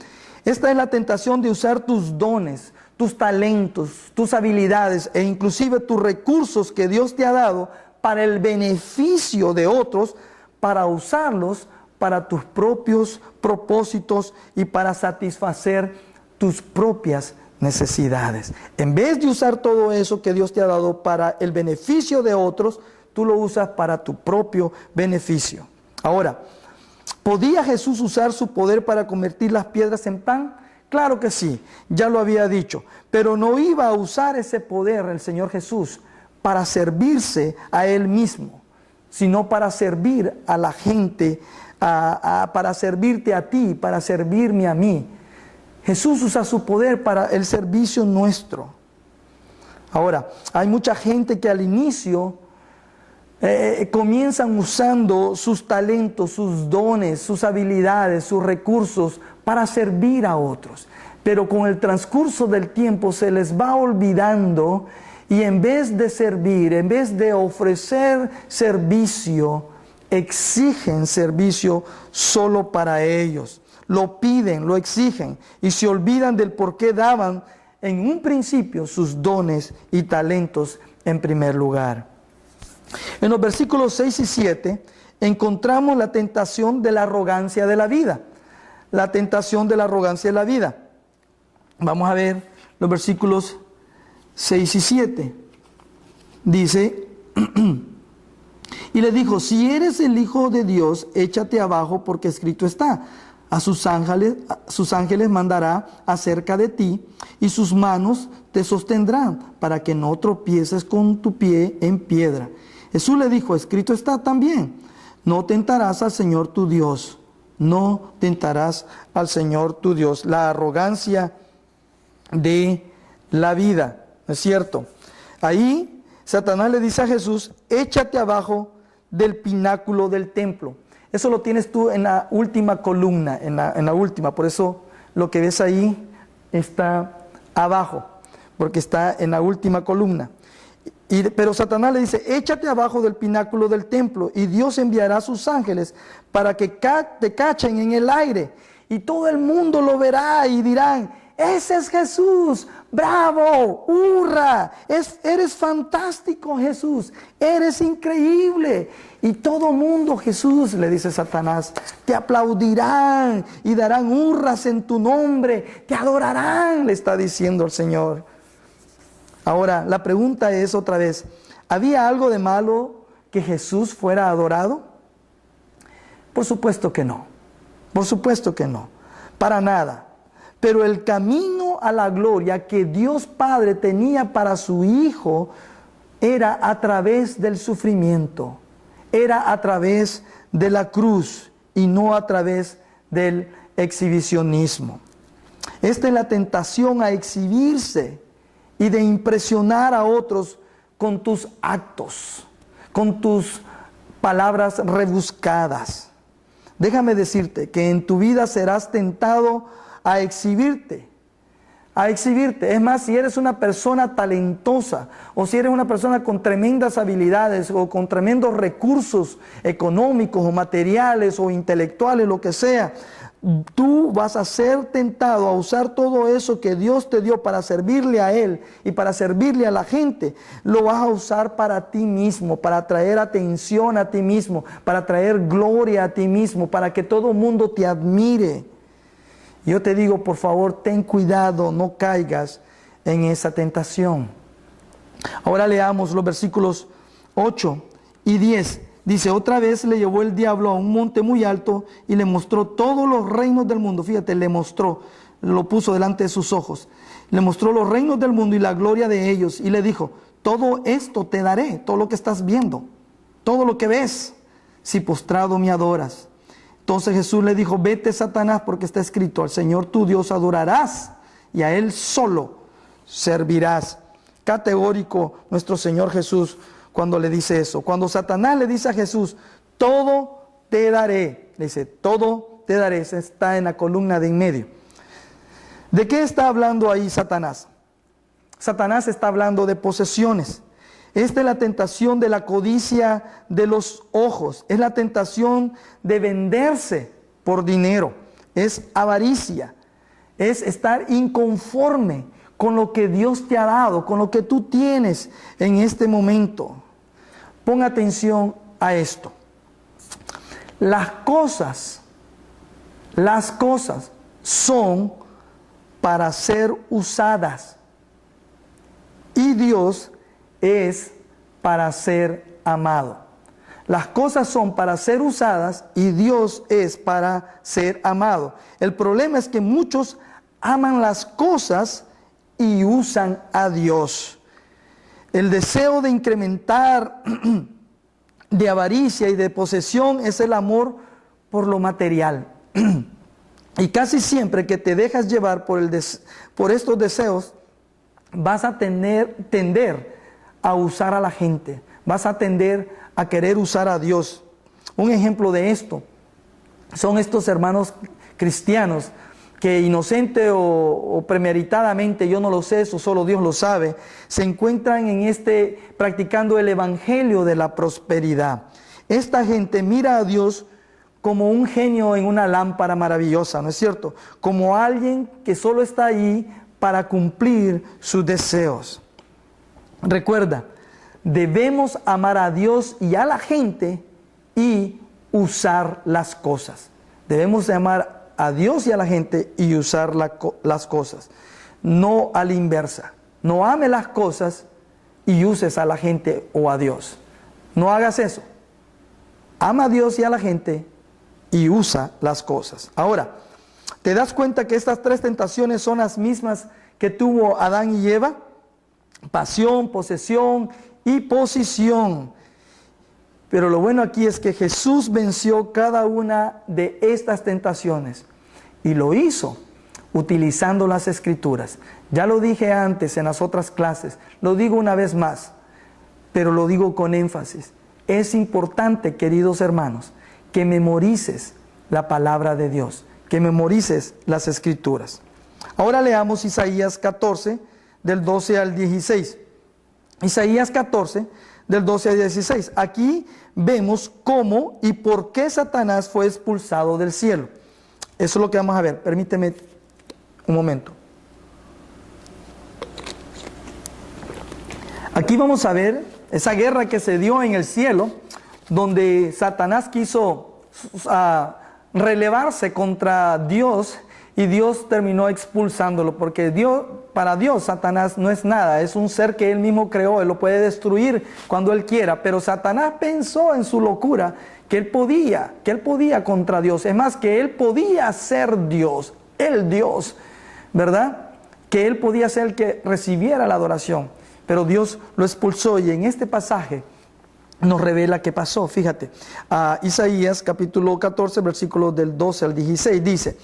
Esta es la tentación de usar tus dones, tus talentos, tus habilidades e inclusive tus recursos que Dios te ha dado para el beneficio de otros, para usarlos para tus propios propósitos y para satisfacer tus propias necesidades. En vez de usar todo eso que Dios te ha dado para el beneficio de otros, tú lo usas para tu propio beneficio. Ahora, ¿podía Jesús usar su poder para convertir las piedras en pan? Claro que sí, ya lo había dicho, pero no iba a usar ese poder el Señor Jesús para servirse a Él mismo, sino para servir a la gente, para servirte a ti, para servirme a mí. Jesús usa su poder para el servicio nuestro. Ahora, hay mucha gente que al inicio comienzan usando sus talentos, sus dones, sus habilidades, sus recursos para servir a otros. Pero con el transcurso del tiempo se les va olvidando, y en vez de servir, en vez de ofrecer servicio, exigen servicio solo para ellos. Lo piden, lo exigen y se olvidan del por qué daban en un principio sus dones y talentos en primer lugar. En los versículos 6 y 7 encontramos la tentación de la arrogancia de la vida. La tentación de la arrogancia de la vida. Vamos a ver los versículos 6 y 7. Dice, y le dijo, si eres el Hijo de Dios, échate abajo, porque escrito está, a sus ángeles mandará acerca de ti, y sus manos te sostendrán, para que no tropieces con tu pie en piedra. Jesús le dijo, escrito está también, no tentarás al Señor tu Dios, no tentarás al Señor tu Dios. La arrogancia de la vida, ¿no es cierto? Ahí Satanás le dice a Jesús, échate abajo del pináculo del templo. Eso lo tienes tú en la última columna, en la última, por eso lo que ves ahí está abajo, porque está en la última columna. Pero Satanás le dice, échate abajo del pináculo del templo, y Dios enviará a sus ángeles para que te cachen en el aire, y todo el mundo lo verá y dirán, ese es Jesús, bravo, hurra, eres fantástico Jesús, eres increíble. Y todo mundo, Jesús, le dice Satanás, te aplaudirán y darán hurras en tu nombre, te adorarán, le está diciendo el Señor. Ahora, la pregunta es otra vez, ¿había algo de malo que Jesús fuera adorado? Por supuesto que no, para nada. Pero el camino a la gloria que Dios Padre tenía para su Hijo era a través del sufrimiento, era a través de la cruz y no a través del exhibicionismo. Esta es la tentación a exhibirse y de impresionar a otros con tus actos, con tus palabras rebuscadas. Déjame decirte que en tu vida serás tentado a exhibirte. Es más, si eres una persona talentosa o si eres una persona con tremendas habilidades o con tremendos recursos económicos o materiales o intelectuales, lo que sea, tú vas a ser tentado a usar todo eso que Dios te dio para servirle a Él y para servirle a la gente. Lo vas a usar para ti mismo, para traer atención a ti mismo, para traer gloria a ti mismo, para que todo el mundo te admire. Yo te digo, por favor, ten cuidado, no caigas en esa tentación. Ahora leamos los versículos 8 y 10. Dice, otra vez le llevó el diablo a un monte muy alto y le mostró todos los reinos del mundo. Fíjate, le mostró, lo puso delante de sus ojos. Le mostró los reinos del mundo y la gloria de ellos. Y le dijo, todo esto te daré, todo lo que estás viendo, todo lo que ves, si postrado me adoras. Entonces Jesús le dijo, vete Satanás, porque está escrito, al Señor tu Dios adorarás y a Él solo servirás. Categórico nuestro Señor Jesús cuando le dice eso. Cuando Satanás le dice a Jesús, todo te daré, le dice, todo te daré, ese está en la columna de en medio. ¿De qué está hablando ahí Satanás? Satanás está hablando de posesiones. Esta es la tentación de la codicia de los ojos, es la tentación de venderse por dinero, es avaricia, es estar inconforme con lo que Dios te ha dado, con lo que tú tienes en este momento. Pon atención a esto. Las cosas son para ser usadas y Dios es para ser amado. Las cosas son para ser usadas y Dios es para ser amado. El problema es que muchos aman las cosas y usan a Dios. El deseo de incrementar, de avaricia y de posesión es el amor por lo material. Y casi siempre que te dejas llevar por estos deseos, vas a tender a usar a la gente, vas a tender a querer usar a Dios. Un ejemplo de esto son estos hermanos cristianos que inocente o premeditadamente, yo no lo sé, eso solo Dios lo sabe, se encuentran practicando el evangelio de la prosperidad. Esta gente mira a Dios como un genio en una lámpara maravillosa, ¿no es cierto? Como alguien que solo está ahí para cumplir sus deseos. Recuerda, debemos amar a Dios y a la gente y usar las cosas. Debemos de amar a Dios y a la gente y usar las cosas. No a la inversa. No ame las cosas y uses a la gente o a Dios. No hagas eso. Ama a Dios y a la gente y usa las cosas. Ahora, ¿te das cuenta que estas tres tentaciones son las mismas que tuvo Adán y Eva? Pasión, posesión y posición. Pero lo bueno aquí es que Jesús venció cada una de estas tentaciones y lo hizo utilizando las Escrituras. Ya lo dije antes en las otras clases, lo digo una vez más, pero lo digo con énfasis. Es importante, queridos hermanos, que memorices la palabra de Dios, que memorices las Escrituras. Ahora leamos Isaías 14, del 12 al 16. Isaías 14, del 12 al 16. Aquí vemos cómo y por qué Satanás fue expulsado del cielo. Eso es lo que vamos a ver. Permíteme un momento. Aquí vamos a ver esa guerra que se dio en el cielo, donde Satanás quiso relevarse contra Dios y Dios terminó expulsándolo, porque para Dios Satanás no es nada, es un ser que Él mismo creó, Él lo puede destruir cuando Él quiera, pero Satanás pensó en su locura que él podía contra Dios, es más, que Él podía ser Dios, el Dios, ¿verdad? Que Él podía ser el que recibiera la adoración, pero Dios lo expulsó y en este pasaje nos revela qué pasó. Fíjate, Isaías capítulo 14, versículos del 12 al 16 dice: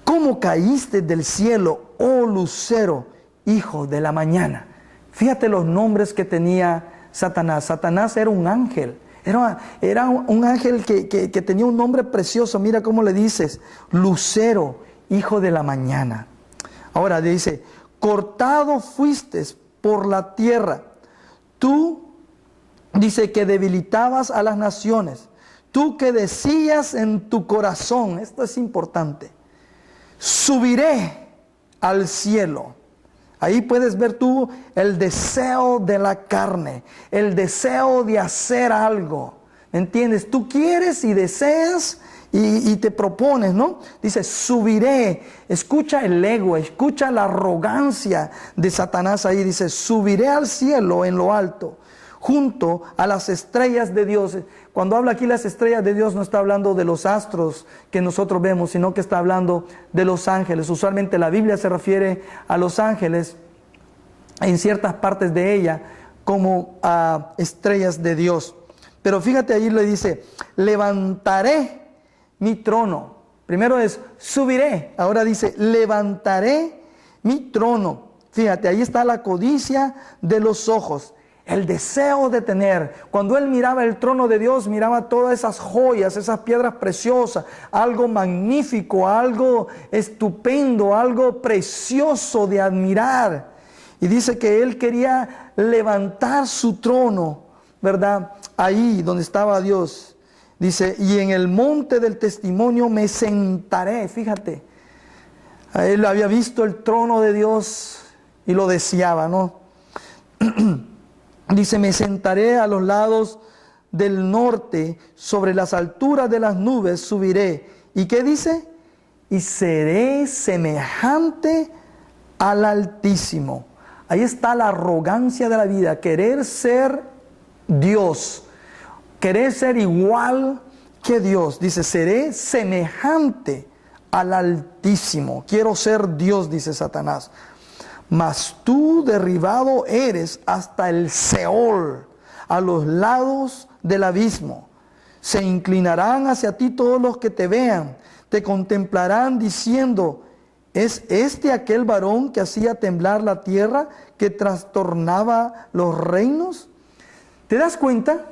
¿Cómo caíste del cielo, oh lucero, hijo de la mañana? Fíjate los nombres que tenía Satanás. Satanás era un ángel. Era un ángel que tenía un nombre precioso. Mira cómo le dices: lucero, hijo de la mañana. Ahora dice: cortado fuiste por la tierra. Tú, dice, que debilitabas a las naciones. Tú que decías en tu corazón, esto es importante, subiré al cielo. Ahí puedes ver tú el deseo de la carne, el deseo de hacer algo. ¿Me entiendes? Tú quieres y deseas y te propones, ¿no? Dice, subiré. Escucha el ego, escucha la arrogancia de Satanás ahí. Dice, subiré al cielo en lo alto, junto a las estrellas de Dios. Cuando habla aquí las estrellas de Dios, no está hablando de los astros que nosotros vemos, sino que está hablando de los ángeles. Usualmente la Biblia se refiere a los ángeles en ciertas partes de ella como a estrellas de Dios. Pero fíjate, ahí le dice, levantaré mi trono. Primero es subiré, ahora dice levantaré mi trono. Fíjate, ahí está la codicia de los ojos. El deseo de tener. Cuando él miraba el trono de Dios, miraba todas esas joyas, esas piedras preciosas, algo magnífico, algo estupendo, algo precioso de admirar. Y dice que él quería levantar su trono, ¿verdad? Ahí donde estaba Dios. Dice, y en el monte del testimonio me sentaré. Fíjate, él había visto el trono de Dios y lo deseaba, ¿no? Dice, me sentaré a los lados del norte, sobre las alturas de las nubes subiré. ¿Y qué dice? Y seré semejante al Altísimo. Ahí está la arrogancia de la vida, querer ser Dios, querer ser igual que Dios. Dice, seré semejante al Altísimo. Quiero ser Dios, dice Satanás. Mas tú derribado eres hasta el Seol, a los lados del abismo. Se inclinarán hacia ti todos los que te vean, te contemplarán diciendo, ¿es este aquel varón que hacía temblar la tierra, que trastornaba los reinos? ¿Te das cuenta?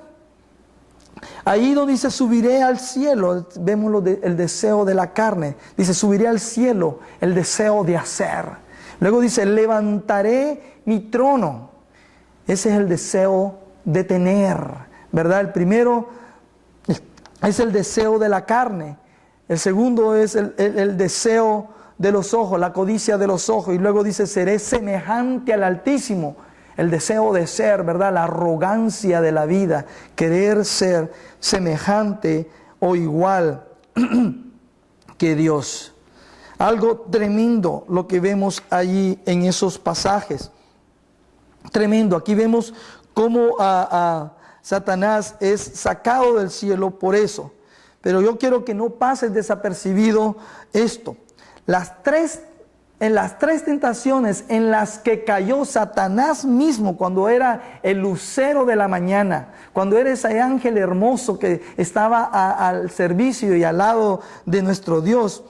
Ahí donde dice subiré al cielo, vemos el deseo de la carne. Dice subiré al cielo, el deseo de hacer. Luego dice, levantaré mi trono. Ese es el deseo de tener, ¿verdad? El primero es el deseo de la carne. El segundo es el deseo de los ojos, la codicia de los ojos. Y luego dice, seré semejante al Altísimo. El deseo de ser, ¿verdad? La arrogancia de la vida, querer ser semejante o igual que Dios. Algo tremendo lo que vemos allí en esos pasajes. Tremendo. Aquí vemos cómo Satanás es sacado del cielo por eso. Pero yo quiero que no pases desapercibido esto. En las tres tentaciones en las que cayó Satanás mismo, cuando era el lucero de la mañana, cuando era ese ángel hermoso que estaba al servicio y al lado de nuestro Dios,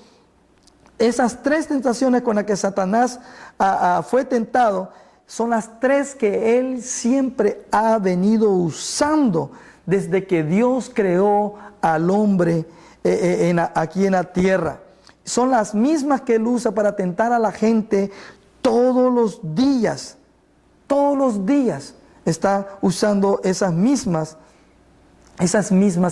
esas tres tentaciones con las que Satanás fue tentado, son las tres que él siempre ha venido usando desde que Dios creó al hombre aquí en la tierra. Son las mismas que él usa para tentar a la gente todos los días. Todos los días está usando esas mismas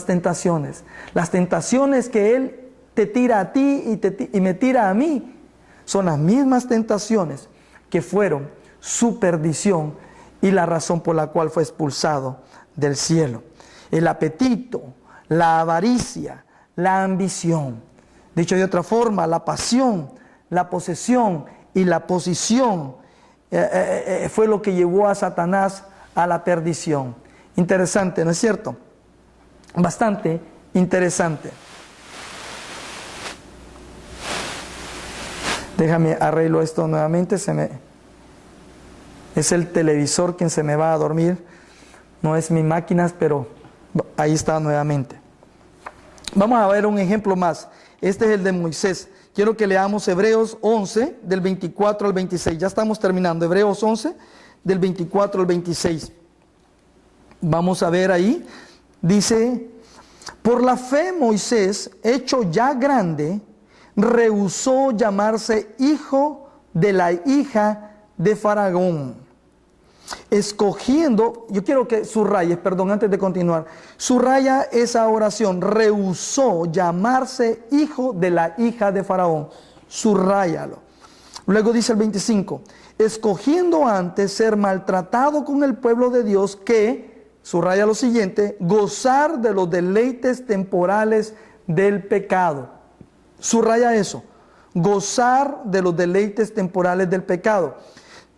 tentaciones. Las tentaciones que él te tira a ti y me tira a mí son las mismas tentaciones que fueron su perdición y la razón por la cual fue expulsado del cielo. El apetito, la avaricia, la ambición. Dicho de otra forma, la pasión, la posesión y la posición fue lo que llevó a Satanás a la perdición. Interesante, ¿no es cierto? Bastante interesante. Déjame arreglo esto nuevamente. Es el televisor quien se me va a dormir. No es mi máquina, pero ahí está nuevamente. Vamos a ver un ejemplo más. Este es el de Moisés. Quiero que leamos Hebreos 11, del 24 al 26. Ya estamos terminando. Hebreos 11, del 24 al 26. Vamos a ver ahí. Dice, por la fe Moisés, hecho ya grande, rehusó llamarse hijo de la hija de Faraón. Escogiendo, yo quiero que subrayes, perdón, antes de continuar, subraya esa oración, rehusó llamarse hijo de la hija de Faraón, subrayalo. Luego dice el 25, escogiendo antes ser maltratado con el pueblo de Dios que, subraya lo siguiente, gozar de los deleites temporales del pecado. Subraya eso, gozar de los deleites temporales del pecado,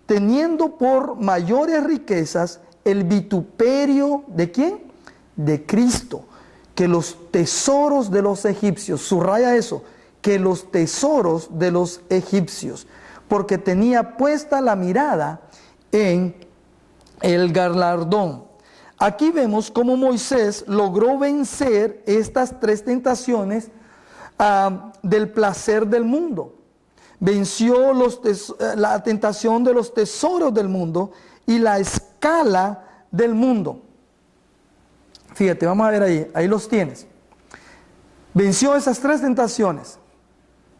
teniendo por mayores riquezas el vituperio ¿de quién? De Cristo, que los tesoros de los egipcios, subraya eso, que los tesoros de los egipcios, porque tenía puesta la mirada en el galardón. Aquí vemos cómo Moisés logró vencer estas tres tentaciones del placer del mundo. Venció la tentación de los tesoros del mundo y la escala del mundo. Fíjate, vamos a ver ahí los tienes. Venció esas tres tentaciones.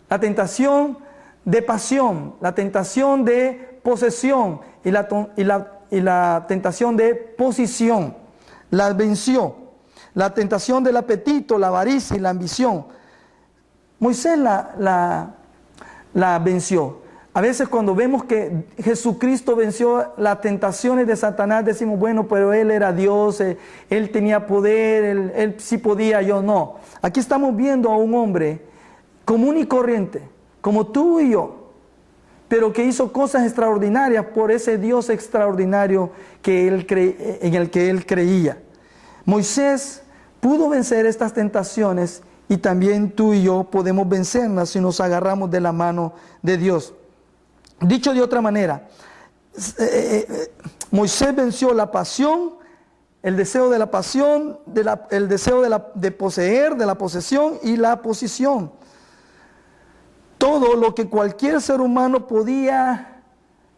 La tentación de pasión, la tentación de posesión y la tentación de posición. Las venció. La tentación del apetito, la avaricia y la ambición. Moisés la venció. A veces cuando vemos que Jesucristo venció las tentaciones de Satanás, decimos, bueno, pero Él era Dios, Él tenía poder, él sí podía, yo no. Aquí estamos viendo a un hombre común y corriente, como tú y yo, pero que hizo cosas extraordinarias por ese Dios extraordinario en el que Él creía. Moisés pudo vencer estas tentaciones y también tú y yo podemos vencerlas si nos agarramos de la mano de Dios. Dicho de otra manera, Moisés venció la pasión, el deseo de la pasión, el deseo de poseer, de la posesión y la posición. Todo lo que cualquier ser humano podía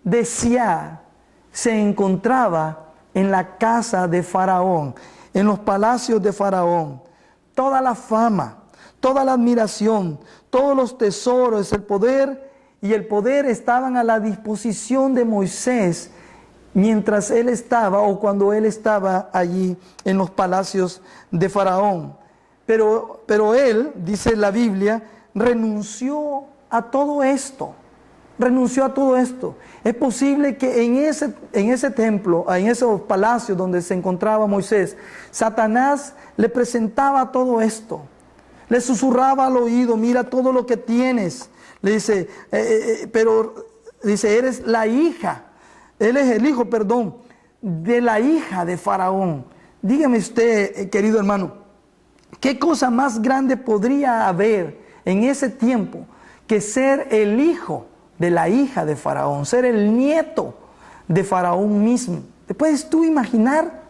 desear se encontraba en la casa de Faraón, en los palacios de Faraón. Toda la fama, toda la admiración, todos los tesoros, el poder estaban a la disposición de Moisés mientras él estaba o cuando él estaba allí en los palacios de Faraón. Pero él, dice la Biblia, renunció a todo esto. Renunció a todo esto. Es posible que en ese templo, en esos palacios donde se encontraba Moisés, Satanás le presentaba todo esto. Le susurraba al oído, mira todo lo que tienes. Le dice, dice, eres la hija. Él es el hijo, perdón, de la hija de Faraón. Dígame usted, querido hermano, ¿qué cosa más grande podría haber en ese tiempo que ser el hijo de la hija de Faraón, ser el nieto de Faraón mismo? ¿Te puedes tú imaginar?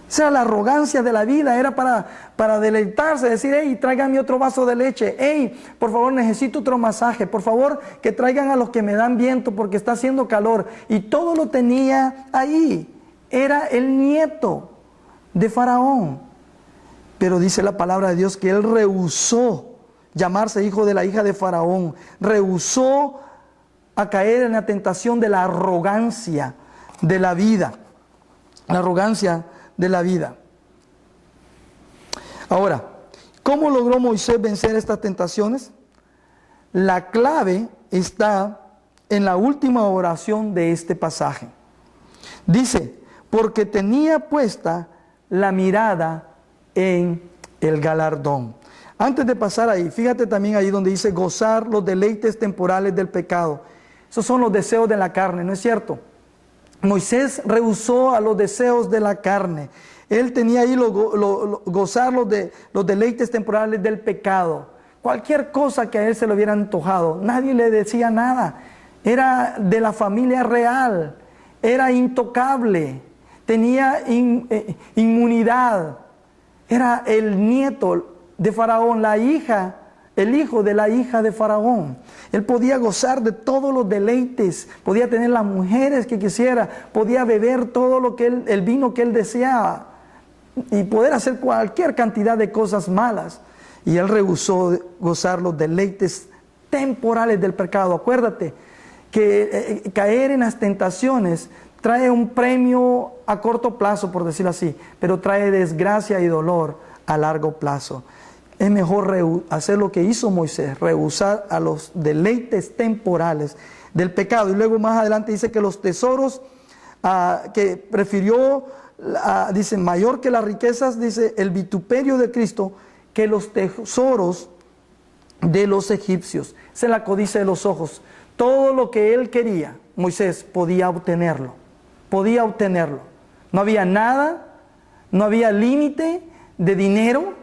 Esa era la arrogancia de la vida, era para deleitarse, decir, hey, tráigame otro vaso de leche, hey, por favor necesito otro masaje, por favor que traigan a los que me dan viento porque está haciendo calor. Y todo lo tenía ahí, era el nieto de Faraón. Pero dice la palabra de Dios que él rehusó llamarse hijo de la hija de Faraón, rehusó a caer en la tentación de la arrogancia de la vida, la arrogancia de la vida. Ahora, ¿cómo logró Moisés vencer estas tentaciones? La clave está en la última oración de este pasaje. Dice, porque tenía puesta la mirada en el galardón. Antes de pasar ahí, fíjate también ahí donde dice gozar los deleites temporales del pecado. Esos son los deseos de la carne, ¿no es cierto? Moisés rehusó a los deseos de la carne. Él tenía ahí gozar los deleites temporales del pecado. Cualquier cosa que a él se le hubiera antojado, nadie le decía nada. Era de la familia real, era intocable, tenía inmunidad. Era el nieto de Faraón, el hijo de la hija de Faraón. Él podía gozar de todos los deleites, podía tener las mujeres que quisiera, podía beber todo el vino que él deseaba y poder hacer cualquier cantidad de cosas malas. Y él rehusó gozar los deleites temporales del pecado. Acuérdate que caer en las tentaciones trae un premio a corto plazo, por decirlo así, pero trae desgracia y dolor a largo plazo. Es mejor hacer lo que hizo Moisés, rehusar a los deleites temporales del pecado. Y luego más adelante dice que los tesoros que prefirió, dice, mayor que las riquezas, dice, el vituperio de Cristo, que los tesoros de los egipcios. Esa es la codicia de los ojos. Todo lo que él quería, Moisés podía obtenerlo. Podía obtenerlo. No había nada, no había límite de dinero,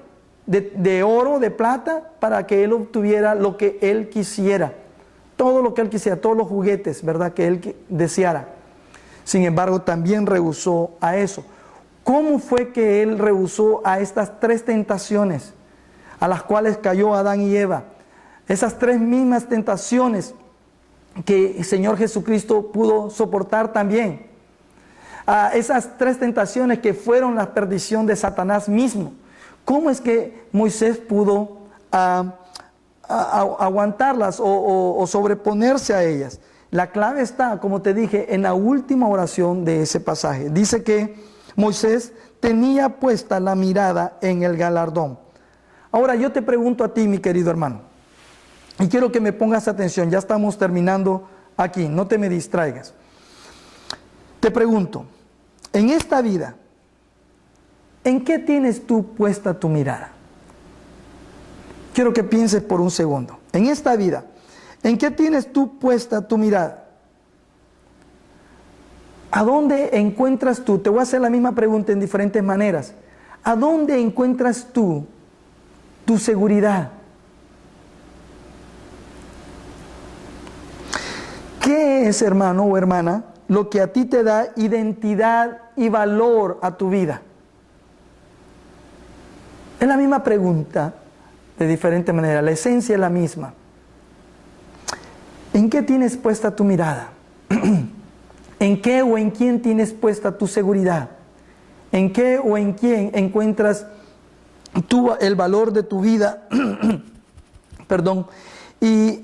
de oro, de plata, para que él obtuviera lo que él quisiera. Todo lo que él quisiera, todos los juguetes, ¿verdad?, que él deseara. Sin embargo, también rehusó a eso. ¿Cómo fue que él rehusó a estas tres tentaciones a las cuales cayó Adán y Eva? Esas tres mismas tentaciones que el Señor Jesucristo pudo soportar también. Esas tres tentaciones que fueron la perdición de Satanás mismo. ¿Cómo es que Moisés pudo aguantarlas o sobreponerse a ellas? La clave está, como te dije, en la última oración de ese pasaje. Dice que Moisés tenía puesta la mirada en el galardón. Ahora yo te pregunto a ti, mi querido hermano, y quiero que me pongas atención, ya estamos terminando aquí, no te me distraigas. Te pregunto, en esta vida, ¿en qué tienes tú puesta tu mirada? Quiero que pienses por un segundo. En esta vida, ¿en qué tienes tú puesta tu mirada? ¿A dónde encuentras tú? Te voy a hacer la misma pregunta en diferentes maneras. ¿A dónde encuentras tú tu seguridad? ¿Qué es, hermano o hermana, lo que a ti te da identidad y valor a tu vida? Es la misma pregunta, de diferente manera. La esencia es la misma. ¿En qué tienes puesta tu mirada? ¿En qué o en quién tienes puesta tu seguridad? ¿En qué o en quién encuentras tú el valor de tu vida? Perdón. Y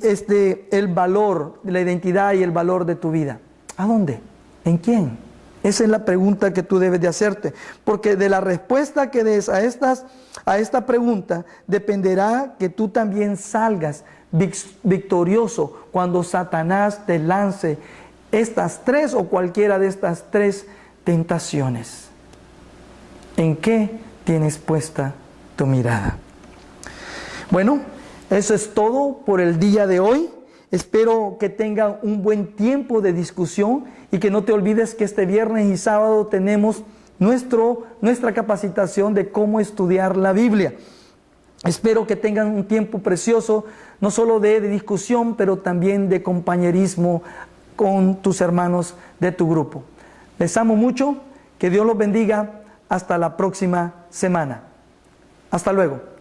el valor, la identidad y el valor de tu vida. ¿A dónde? ¿En quién? Esa es la pregunta que tú debes de hacerte. Porque de la respuesta que des a esta pregunta dependerá que tú también salgas victorioso cuando Satanás te lance estas tres o cualquiera de estas tres tentaciones? ¿En qué tienes puesta tu mirada? Bueno, eso es todo por el día de hoy. Espero que tengan un buen tiempo de discusión y que no te olvides que este viernes y sábado tenemos nuestra capacitación de cómo estudiar la Biblia. Espero que tengan un tiempo precioso, no solo de discusión, pero también de compañerismo con tus hermanos de tu grupo. Les amo mucho, que Dios los bendiga, hasta la próxima semana. Hasta luego.